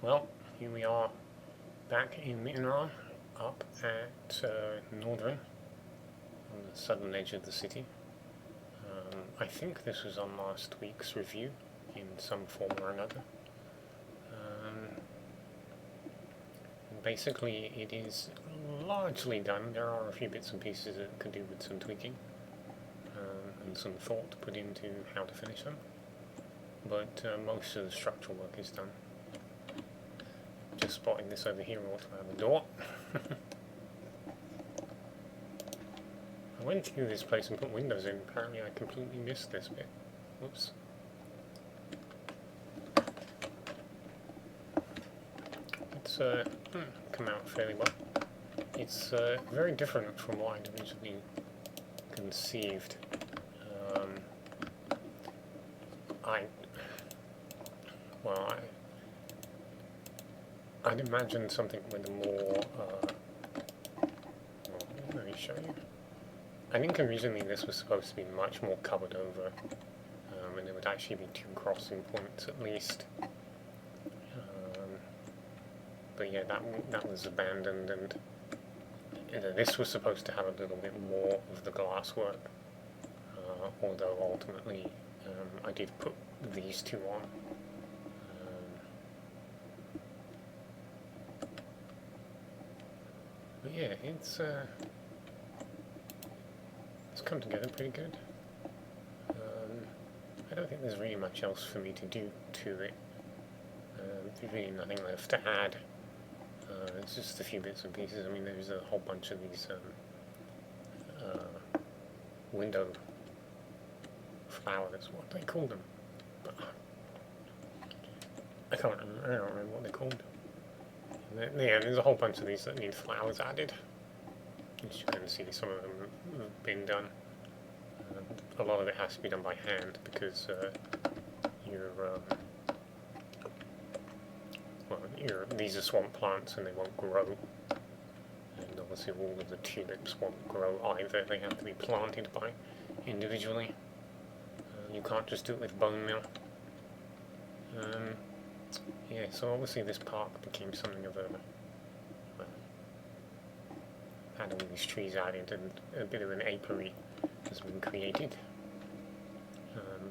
Well, here we are back in Nordran, up at Nordran, on the southern edge of the city. I think this was on last week's review in some form or another. Basically, it is largely done. There are a few bits and pieces that could do with some tweaking and some thought put into how to finish them, but most of the structural work is done. Just spotting this over here, ought to have a door. I went through this place and put windows in. Apparently I completely missed this bit. Whoops. It's come out fairly well. It's very different from what I'd originally conceived. I'd imagined something with a more, let me show you. I think originally this was supposed to be much more covered over, and there would actually be 2 crossing points at least. But yeah, that was abandoned, and this was supposed to have a little bit more of the glass work, although ultimately I did put these 2 on. But yeah, it's come together pretty good. I don't think there's really much else for me to do to it. There's really nothing left to add. It's just a few bits and pieces. I mean, there's a whole bunch of these window flowers, what do they call them? But I don't remember what they're called. Yeah, there's a whole bunch of these that need flowers added. As you can see, some of them have been done. A lot of it has to be done by hand because these are swamp plants and they won't grow. And obviously all of the tulips won't grow either. They have to be planted by individually. You can't just do it with bone meal. Yeah, so obviously this park became something of a had all these trees added and a bit of an apiary has been created.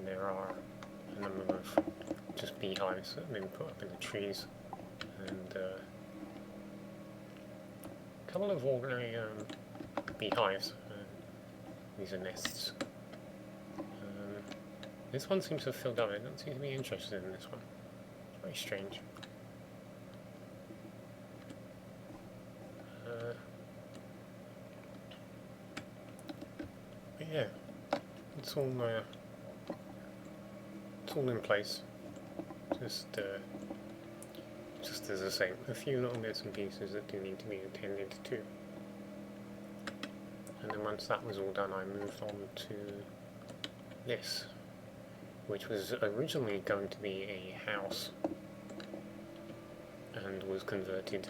There are a number of just beehives that have been put up in the trees, and a couple of ordinary beehives. These are nests. This one seems to have filled up. I don't seem to be interested in this one. Very strange. But yeah, it's all in place. Just as I say, a few little bits and pieces that do need to be attended to. And then once that was all done, I moved on to this, which was originally going to be a house and was converted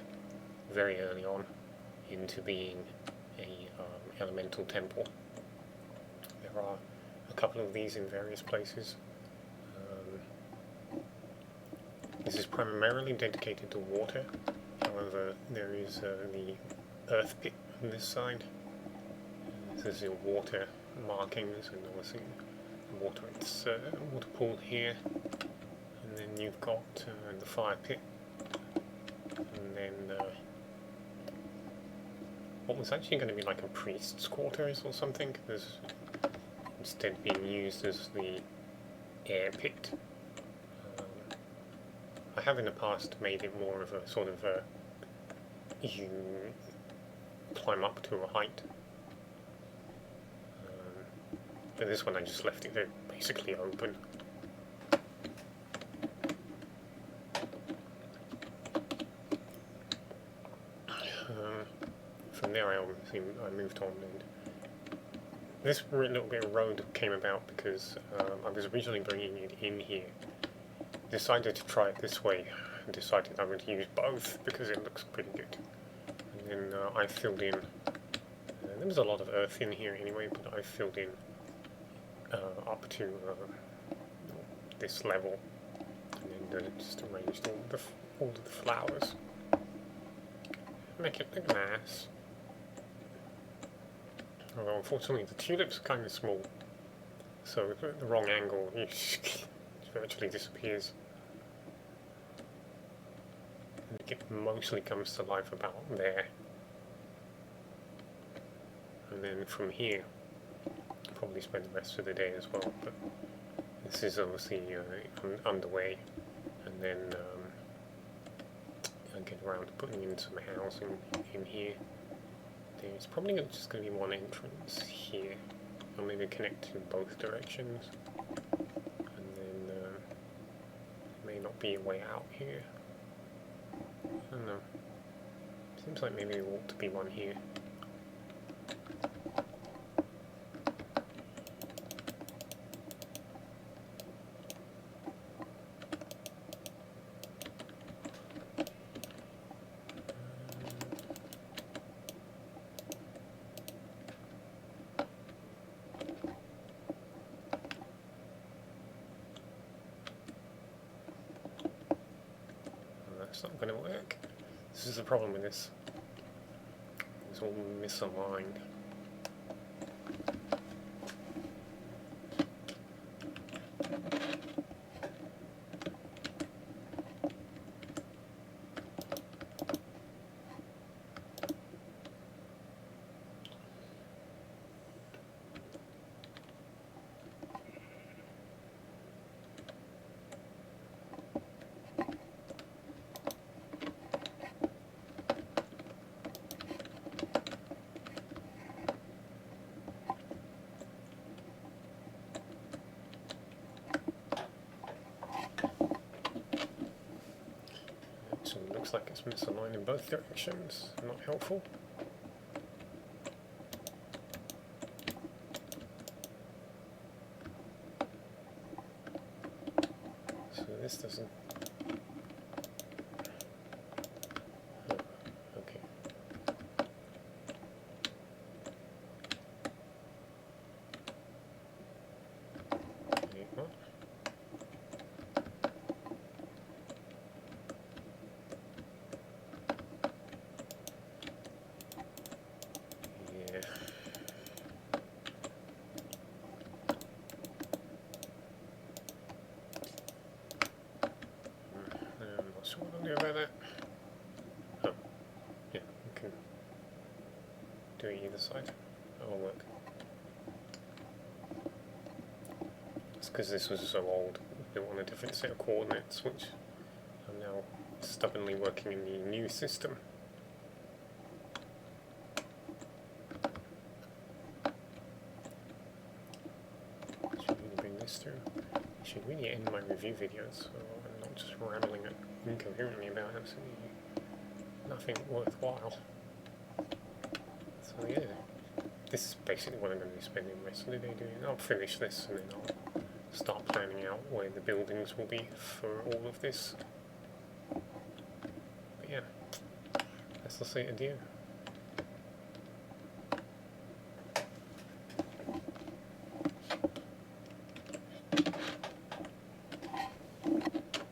very early on into being a elemental temple. There are a couple of these in various places. This is primarily dedicated to water, however there is the earth pit on this side. There's the water markings and obviously water pool here, and then you've got the fire pit, and then what was actually going to be like a priest's quarters or something is instead being used as the air pit. I have in the past made it more of a sort of you climb up to a height. But this one I just left it basically open. From there I moved on, and this little bit of road came about because I was originally bringing it in here. Decided to try it this way, and decided I'm going to use both because it looks pretty good. And then I filled in, there was a lot of earth in here anyway, but I filled in up to this level, and then just arranged all all of the flowers. Make it look nice. Although unfortunately the tulips are kind of small, so if at the wrong angle it virtually disappears. I think it mostly comes to life about there. And then from here, I'll probably spend the rest of the day as well, but this is obviously underway, and then I'll get around to putting in some housing in here. There's probably just going to be one entrance here. I'll maybe connect in both directions, and then there may not be a way out here. I don't know. Seems like maybe there ought to be one here. It's not going to work. This is the problem with this. It's all misaligned. So it looks like it's misaligned in both directions. Not helpful. So this doesn't. Oh, okay. Wait, what? So what I'll do about that? Oh, yeah, we can do it either side. That'll work. It's because this was so old. We want a different set of coordinates, which I'm now stubbornly working in the new system. Should really bring this through. I should really end my review videos, so I'm not just rambling incoherently about absolutely nothing worthwhile. So yeah, this is basically what I'm going to be spending the rest of the day doing. I'll finish this and then I'll start planning out where the buildings will be for all of this. But yeah, let's say adieu.